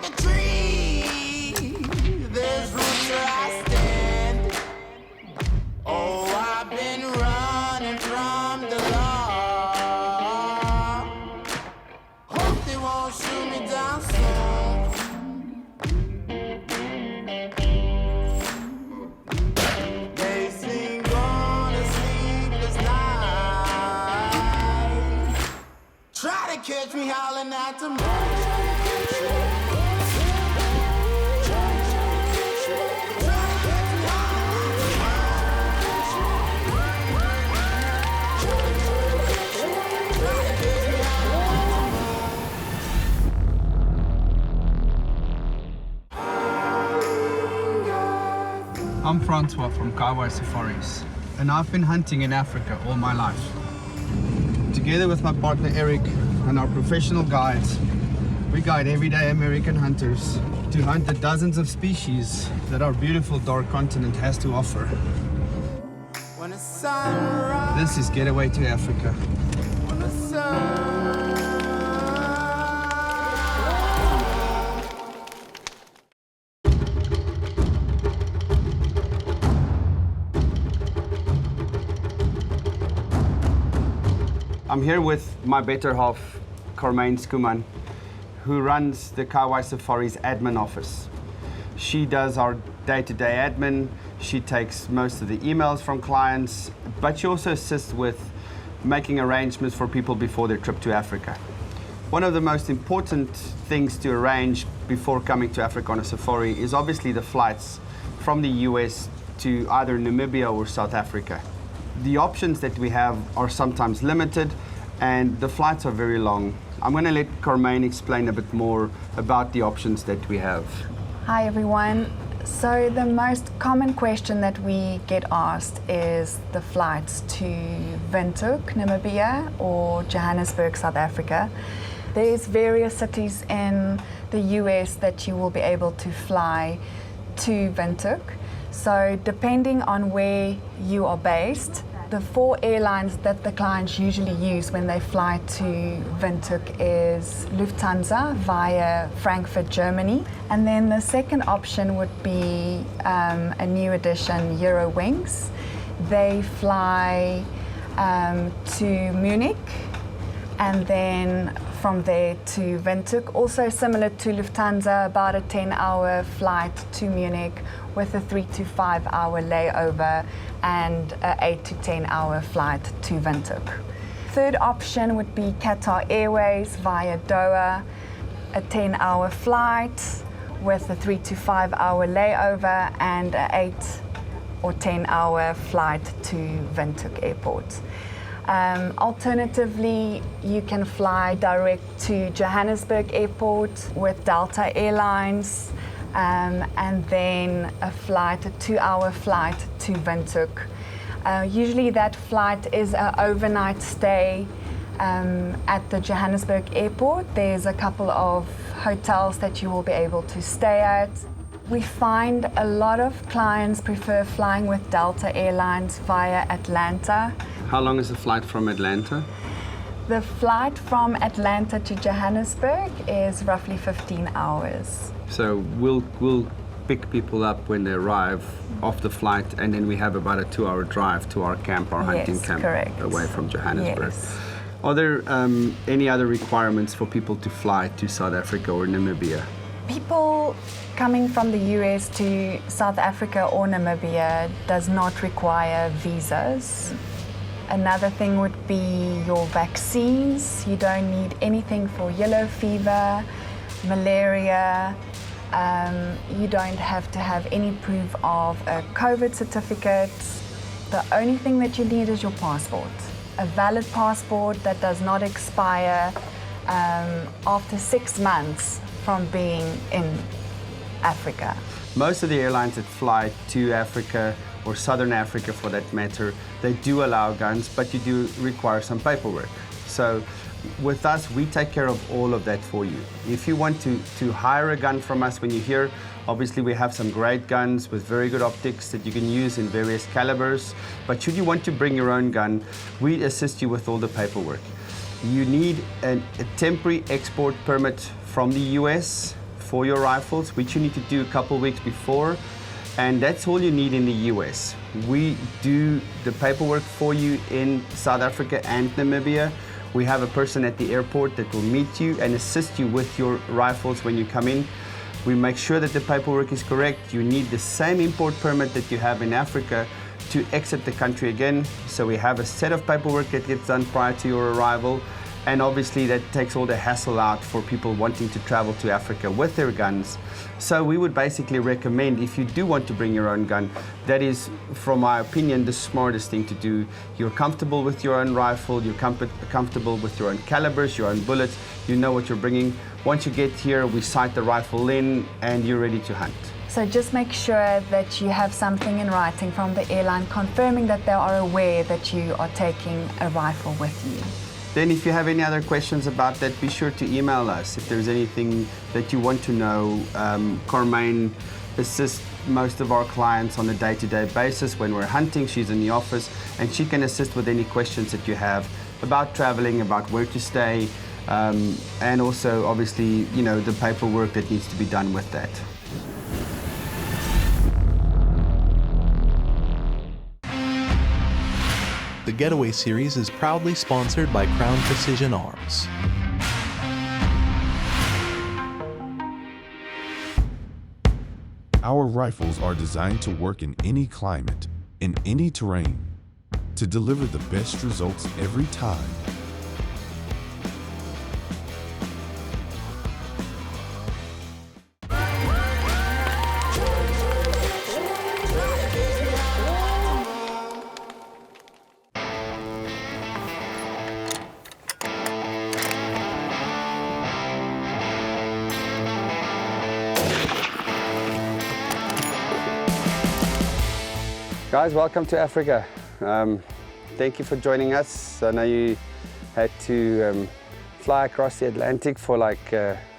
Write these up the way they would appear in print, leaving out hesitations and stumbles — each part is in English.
the tree. There's roots where I stand. Oh, I've been running from the law. Hope they won't shoot me down soon. They sing on a sleepless night. Try to catch me howling at the moon. I'm Francois from Kaiwhai Safaris, and I've been hunting in Africa all my life. Together with my partner Eric and our professional guides, we guide everyday American hunters to hunt the dozens of species that our beautiful dark continent has to offer. When the sun rises, This is Getaway to Africa. when the sun I'm here with my better half, Carmyn Schoeman, who runs the Kaiwhai Safaris admin office. She does our day-to-day admin, she takes most of the emails from clients, but she also assists with making arrangements for people before their trip to Africa. One of the most important things to arrange before coming to Africa on a safari is obviously the flights from the US to either Namibia or South Africa. The options that we have are sometimes limited and the flights are very long. I'm going to let Carmyn explain a bit more about the options that we have. Hi everyone. So the most common question that we get asked is the flights to Windhoek, Namibia, or Johannesburg, South Africa. There's various cities in the US that you will be able to fly to Windhoek. So depending on where you are based, the 4 airlines that the clients usually use when they fly to Windhoek is Lufthansa via Frankfurt, Germany. And then the second option would be a new addition, Eurowings. They fly to Munich and then from there to Windhoek. Also similar to Lufthansa, about a 10-hour flight to Munich with a 3 to 5 hour layover and an 8 to 10-hour flight to Windhoek. Third option would be Qatar Airways via Doha, a 10-hour flight with a 3 to 5 hour layover and an 8 or 10-hour flight to Windhoek Airport. Alternatively, you can fly direct to Johannesburg Airport with Delta Airlines, and then a 2-hour flight to Windhoek. Usually that flight is an overnight stay at the Johannesburg Airport. There's a couple of hotels that you will be able to stay at. We find a lot of clients prefer flying with Delta Airlines via Atlanta. How long is the flight from Atlanta? The flight from Atlanta to Johannesburg is roughly 15 hours. So we'll pick people up when they arrive off the flight, and then we have about a 2-hour drive to our camp, our hunting camp, correct. Away from Johannesburg. Yes. Are there any other requirements for people to fly to South Africa or Namibia? People coming from the US to South Africa or Namibia does not require visas. Another thing would be your vaccines. You don't need anything for yellow fever, malaria. You don't have to have any proof of a COVID certificate. The only thing that you need is your passport. A valid passport that does not expire after 6 months from being in Africa. Most of the airlines that fly to Africa, or Southern Africa for that matter, they do allow guns, but you do require some paperwork. So with us, we take care of all of that for you. If you want to hire a gun from us when you're here, obviously we have some great guns with very good optics that you can use in various calibers. But should you want to bring your own gun, we assist you with all the paperwork. You need a temporary export permit from the US for your rifles, which you need to do a couple weeks before, and that's all you need in the US. We do the paperwork for you in South Africa and Namibia. We have a person at the airport that will meet you and assist you with your rifles when you come in. We make sure that the paperwork is correct. You need the same import permit that you have in Africa to exit the country again. So we have a set of paperwork that gets done prior to your arrival. And obviously that takes all the hassle out for people wanting to travel to Africa with their guns. So we would basically recommend, if you do want to bring your own gun, that is, from my opinion, the smartest thing to do. You're comfortable with your own rifle, you're comfortable with your own calibers, your own bullets, you know what you're bringing. Once you get here, we sight the rifle in and you're ready to hunt. So just make sure that you have something in writing from the airline confirming that they are aware that you are taking a rifle with you. Then if you have any other questions about that, be sure to email us. If there's anything that you want to know, Carmyn assists most of our clients on a day-to-day basis. When we're hunting, she's in the office and she can assist with any questions that you have about traveling, about where to stay, and also obviously, you know, the paperwork that needs to be done with that. The Getaway series is proudly sponsored by Crown Precision Arms. Our rifles are designed to work in any climate, in any terrain, to deliver the best results every time. Guys, welcome to Africa. Thank you for joining us. I know you had to fly across the Atlantic for like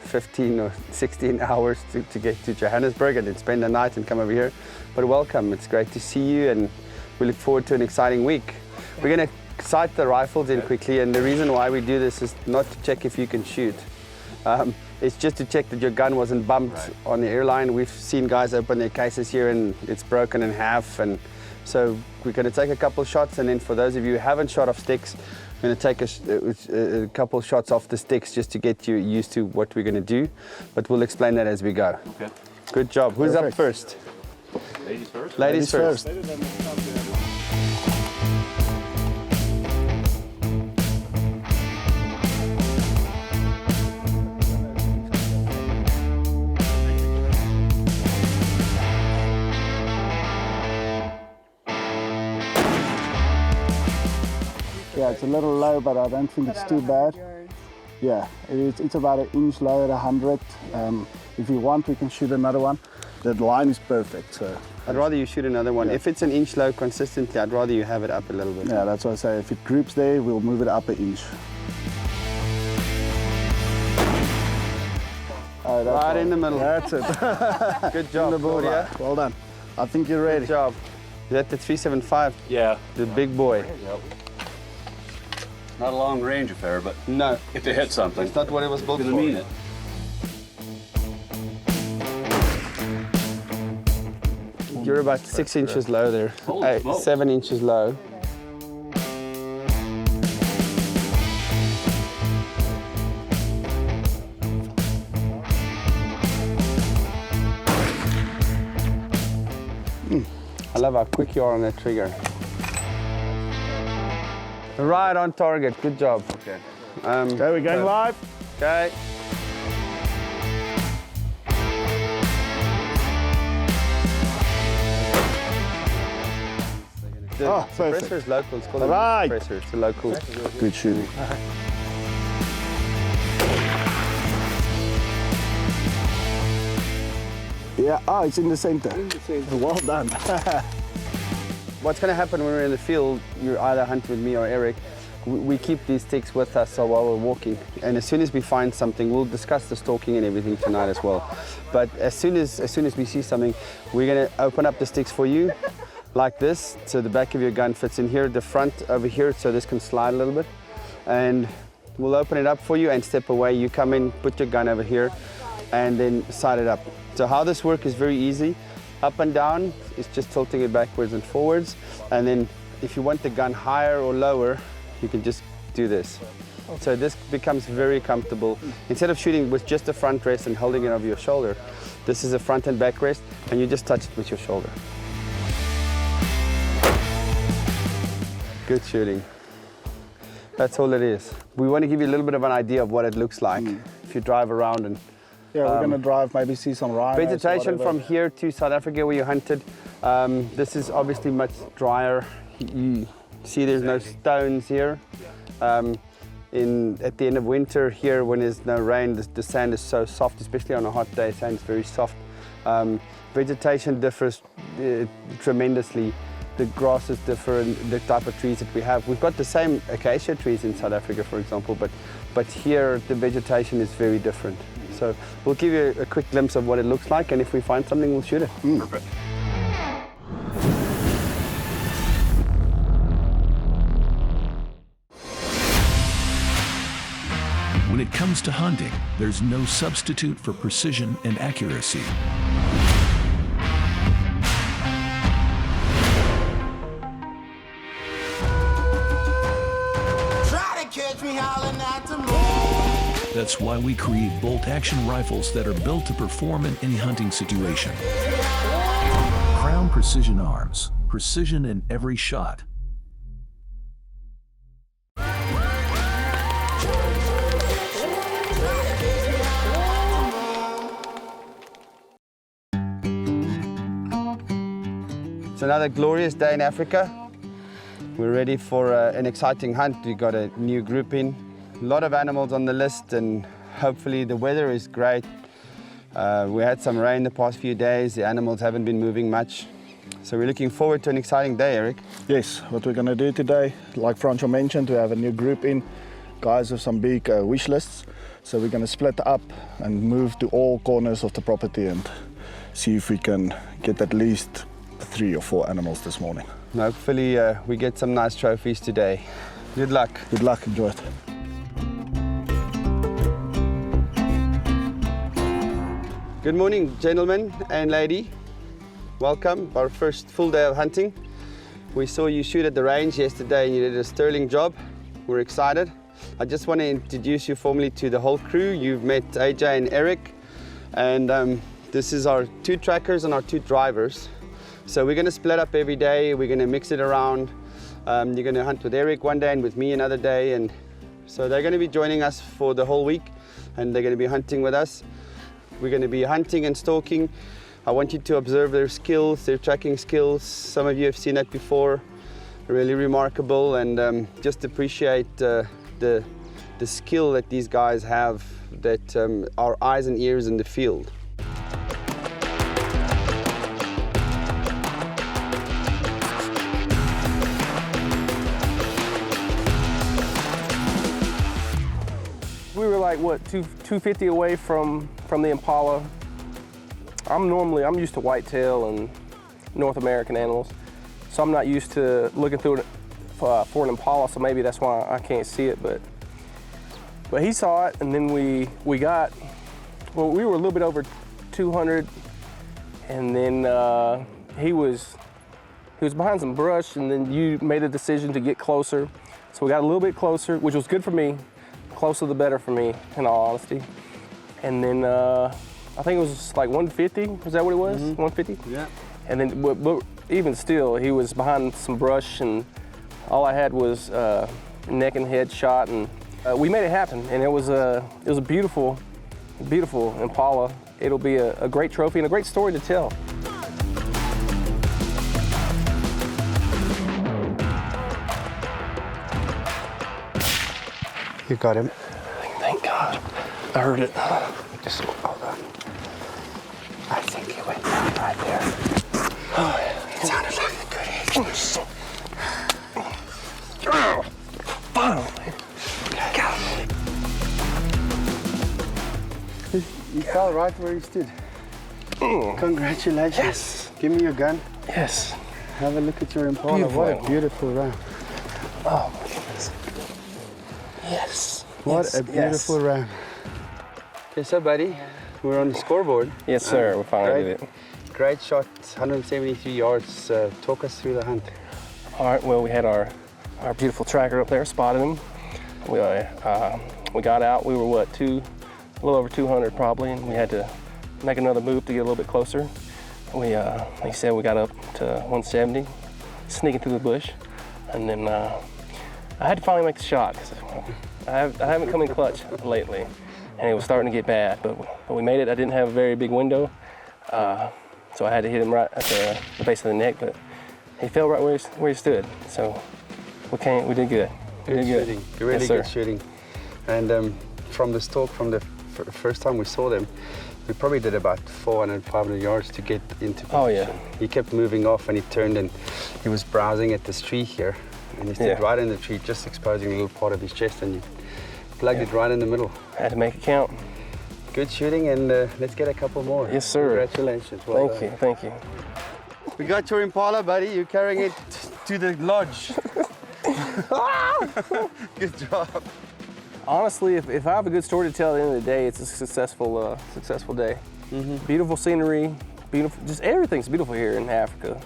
15 or 16 hours to get to Johannesburg and then spend the night and come over here. But welcome, it's great to see you and we look forward to an exciting week. We're going to sight the rifles in quickly, and the reason why we do this is not to check if you can shoot. It's just to check that your gun wasn't bumped on the airline. We've seen guys open their cases here and it's broken in half, and so we're going to take a couple shots, and then for those of you who haven't shot off sticks, we're going to take a couple shots off the sticks just to get you used to what we're going to do, but we'll explain that as we go. Okay. Good job. Who's up first? Ladies first? Ladies first. Yeah, it's a little low, but I don't think it's too bad. Yeah, it's about an inch low at 100. If you want, we can shoot another one. The line is perfect. So I'd rather you shoot another one. Yeah. If it's an inch low consistently, I'd rather you have it up a little bit. yeah, that's what I say. If it groups there, we'll move it up an inch. Oh, that's Right in the middle. That's it. Good job, Claudia. Well done. I think you're ready. Good job. Is that the 375? Yeah. The big boy. Yep. Not a long range affair, but No, if they hit something, it's not what it was built it's for. gonna mean it. You're about 6 inches low there. Holy smokes. 7 inches low. I love how quick you are on that trigger. Right on target. Good job. Okay. Okay, we're going live. Okay. The Oh, perfect. suppressor is local. It's called Right. a suppressor. It's a local. Good shooting. Yeah, oh, it's in the center. Well done. What's going to happen when we're in the field, you either hunt with me or Eric, we keep these sticks with us so while we're walking. And as soon as we find something, we'll discuss the stalking and everything tonight as well. But as soon as we see something, we're going to open up the sticks for you like this. So the back of your gun fits in here, the front over here, so this can slide a little bit. And we'll open it up for you and step away. You come in, put your gun over here. and then sight it up. So how this works is very easy. Up and down is just tilting it backwards and forwards. And then if you want the gun higher or lower, you can just do this. So this becomes very comfortable. Instead of shooting with just the front rest and holding it over your shoulder, this is a front and back rest, and you just touch it with your shoulder. Good shooting. That's all it is. We want to give you a little bit of an idea of what it looks like if you drive around and Yeah, we're going to drive, maybe see some rhinos. vegetation from here to South Africa where you hunted. This is obviously much drier. You see there's no stones here. At the end of winter here, when there's no rain, the sand is so soft, especially on a hot day, sand is very soft. Vegetation differs tremendously. The grasses differ, and the type of trees that we have. We've got the same acacia trees in South Africa, for example, but here the vegetation is very different. So we'll give you a quick glimpse of what it looks like, and if we find something, we'll shoot it. Perfect. When it comes to hunting, there's no substitute for precision and accuracy. Try to catch me howling at the moon. That's why we create bolt-action rifles that are built to perform in any hunting situation. Crown Precision Arms. Precision in every shot. It's another glorious day in Africa. We're ready for an exciting hunt. We got a new group in. A lot of animals on the list, and hopefully the weather is great. We had some rain the past few days. The animals haven't been moving much. So we're looking forward to an exciting day, Eric. Yes, what we're going to do today, like Francois mentioned, we have a new group in, guys with some big wish lists. So we're going to split up and move to all corners of the property and see if we can get at least 3 or 4 animals this morning. Hopefully we get some nice trophies today. Good luck. Good luck, enjoy it. Good morning, gentlemen and lady. Welcome, our first full day of hunting. We saw you shoot at the range yesterday and you did a sterling job. We're excited. I just want to introduce you formally to the whole crew. You've met AJ and Eric, and this is our 2 trackers and our 2 drivers. So we're going to split up every day. We're going to mix it around. You're going to hunt with Eric one day and with me another day, and so they're going to be joining us for the whole week, and they're going to be hunting with us. We're going to be hunting and stalking. I want you to observe their skills, their tracking skills. Some of you have seen that before. Really remarkable, and just appreciate the skill that these guys have, that are eyes and ears in the field. We were like, what, 250 away from the Impala. I'm used to whitetail and North American animals, so I'm not used to looking through it for an Impala, so maybe that's why I can't see it, but he saw it, and then we were a little bit over 200, and then he was behind some brush, and then you made a decision to get closer, so we got a little bit closer, which was good for me. Closer the better for me, in all honesty. And then I think it was like 150. Was that what it was? 150? Yeah. And then, but even still, he was behind some brush, and all I had was neck and head shot, and we made it happen. And it was a beautiful, beautiful Impala. It'll be a great trophy and a great story to tell. You got him. Thank God. I heard it. Just hold on. I think he went down right there. Oh, it sounded like a good hit. Oh, finally. You fell right where you stood. Congratulations. Yes. Give me your gun. Yes. Have a look at your Impala. Beautiful. What a beautiful round. Oh my goodness. Yes. What Yes. a beautiful round. Okay, so buddy, we're on the scoreboard. Yes, sir. We finally did it. Great shot, 173 yards. Talk us through the hunt. All right. Well, we had our beautiful tracker up there, spotted him. We got out. We were a little over 200 probably, and we had to make another move to get a little bit closer. We, like I said, we got up to 170, sneaking through the bush, and then I had to finally make the shot. I haven't come in clutch lately, and it was starting to get bad, but we made it. I didn't have a very big window, so I had to hit him right at the base of the neck, but he fell right where he stood. So we did good. Good shooting. Really Yes, good sir. shooting. And from the stalk, from the first time we saw them, we probably did about 400, 500 yards to get into position. Oh, yeah. He kept moving off and he turned and he was browsing at this tree here. And he stood right in the tree, just exposing a little part of his chest, and you plugged it right in the middle. Had to make it count. Good shooting, and let's get a couple more. Yes, sir. Congratulations. Well Thank done. you, thank you. We got your Impala, buddy. You're carrying it to the lodge. Good job. Honestly, if I have a good story to tell at the end of the day, it's a successful day. Beautiful scenery, beautiful, just everything's beautiful here in Africa.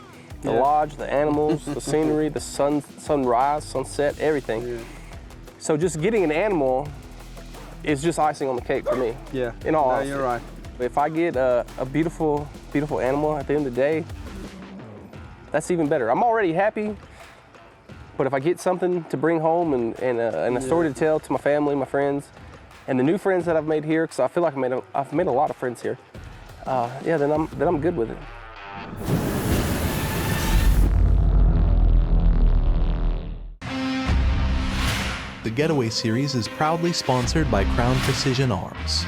The lodge, the animals, the scenery, the sunrise, sunset, everything. Yeah. So just getting an animal is just icing on the cake for me. Yeah. In all No, honesty. you're right. If I get a beautiful, beautiful animal at the end of the day, that's even better. I'm already happy, but if I get something to bring home and a story to tell to my family, my friends, and the new friends that I've made here, because I feel like I've made a lot of friends here. Then I'm good with it. The Getaway Series is proudly sponsored by Crown Precision Arms.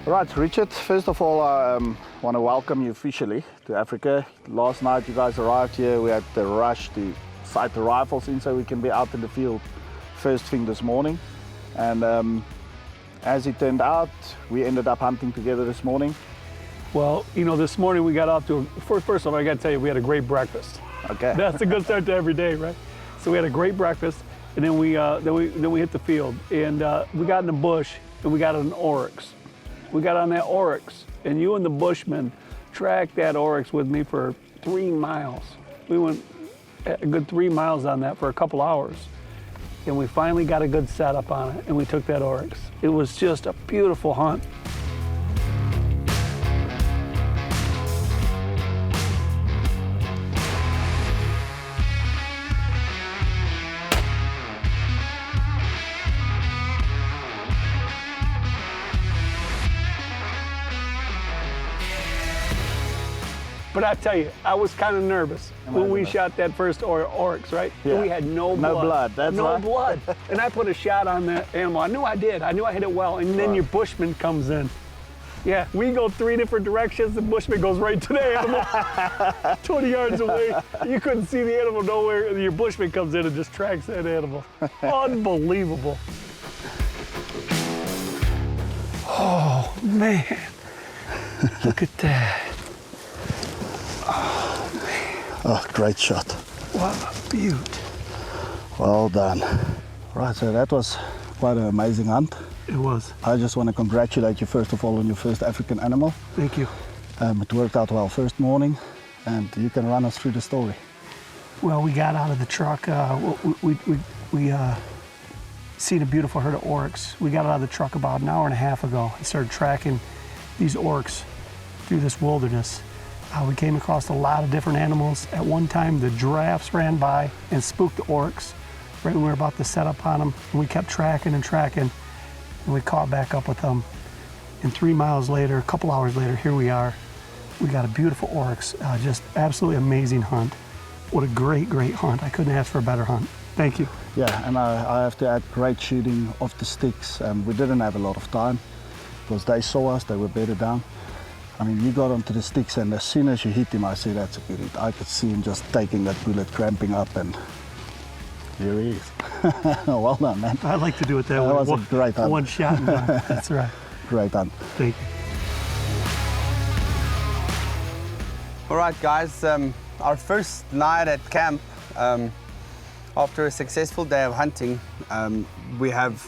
Right, Richard, first of all, I want to welcome you officially to Africa. Last night you guys arrived here. We had the rush to sight the rifles in so we can be out in the field first thing this morning. And as it turned out, we ended up hunting together this morning. Well, you know, this morning we got off to, first of all, I got to tell you, we had a great breakfast. Okay. That's a good start to every day, right? So we had a great breakfast, and then we hit the field, and we got in the bush, and we got an Oryx. We got on that Oryx, and you and the Bushmen tracked that Oryx with me for 3 miles. We went a good 3 miles on that for a couple hours, and we finally got a good setup on it, and we took that Oryx. It was just a beautiful hunt. But I tell you, I was kind of nervous when we shot that first Oryx, right? Yeah. And we had no blood. No blood, that's no right. blood. And I put a shot on that animal. I knew I did. I knew I hit it well. And then your Bushman comes in. Yeah, we go 3 different directions. The Bushman goes right to the animal, 20 yards away. You couldn't see the animal nowhere. Your Bushman comes in and just tracks that animal. Unbelievable. Oh, man. Look at that. Oh, great shot. What a beaut. Well done. Right, so that was quite an amazing hunt. It was. I just want to congratulate you first of all on your first African animal. Thank you. It worked out well first morning, and you can run us through the story. Well, we got out of the truck. We seen a beautiful herd of Oryx. We got out of the truck about an hour and a half ago and started tracking these Oryx through this wilderness. We came across a lot of different animals. At one time, the giraffes ran by and spooked the Oryx right when we were about to set up on them. And we kept tracking and tracking. and we caught back up with them. And 3 miles later, a couple hours later, here we are. We got a beautiful oryx, just absolutely amazing hunt. What a great, great hunt. I couldn't ask for a better hunt. Thank you. Yeah, and I have to add, great shooting off the sticks. We didn't have a lot of time because they saw us, they were bedded down. I mean, you got onto the sticks, and as soon as you hit him, I said, that's a good hit. I could see him just taking that bullet, cramping up, and here he is. Well done, man. I like to do it that way. That was a great hunt. One shot and done. That's right. Great hunt. Thank you. All right, guys, our first night at camp, after a successful day of hunting, we have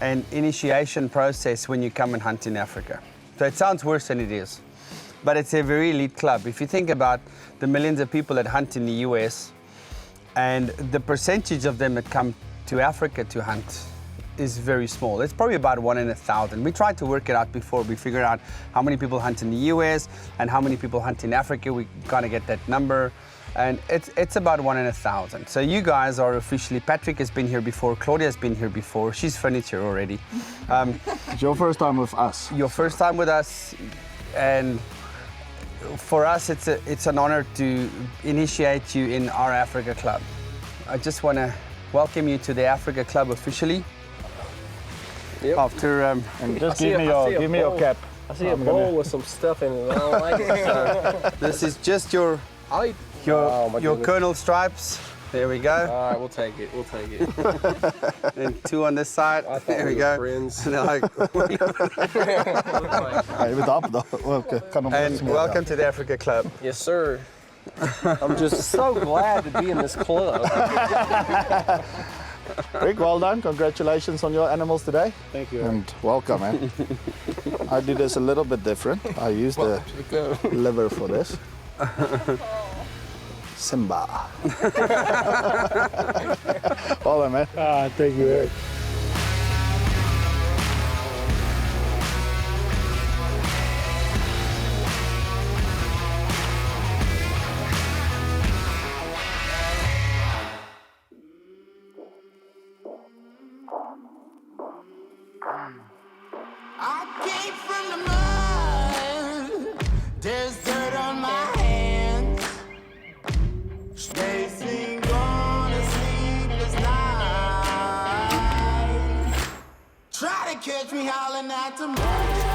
an initiation process when you come and hunt in Africa. So it sounds worse than it is, but it's a very elite club. If you think about the millions of people that hunt in the US and the percentage of them that come to Africa to hunt is very small. It's probably about 1 in 1,000. We tried to work it out before. We figured out how many people hunt in the US and how many people hunt in Africa. We kind of get that number. And it's about 1 in 1,000. So you guys are officially, Patrick has been here before, Claudia has been here before. She's furniture already. It's your first time with us. Your first time with us, and for us it's an honor to initiate you in our Africa Club. I just want to welcome you to the Africa Club officially. Yep. After And just give me your cap. I see a bowl with some stuff in it. I don't like it. this is just your Colonel stripes. There we go. All right, we'll take it. We'll take it. And 2 on this side. There we go. Friends. And welcome to the Africa Club. Yes, sir. I'm just so glad to be in this club. Rick, well done. Congratulations on your animals today. Thank you. And welcome, man. I do this a little bit different. I use the liver for this. Simba. Well done, man. Thank you, Eric. I came from the mud. There's dirt on my hands. Chasing on a sleepless night. Try to catch me howling at the moon.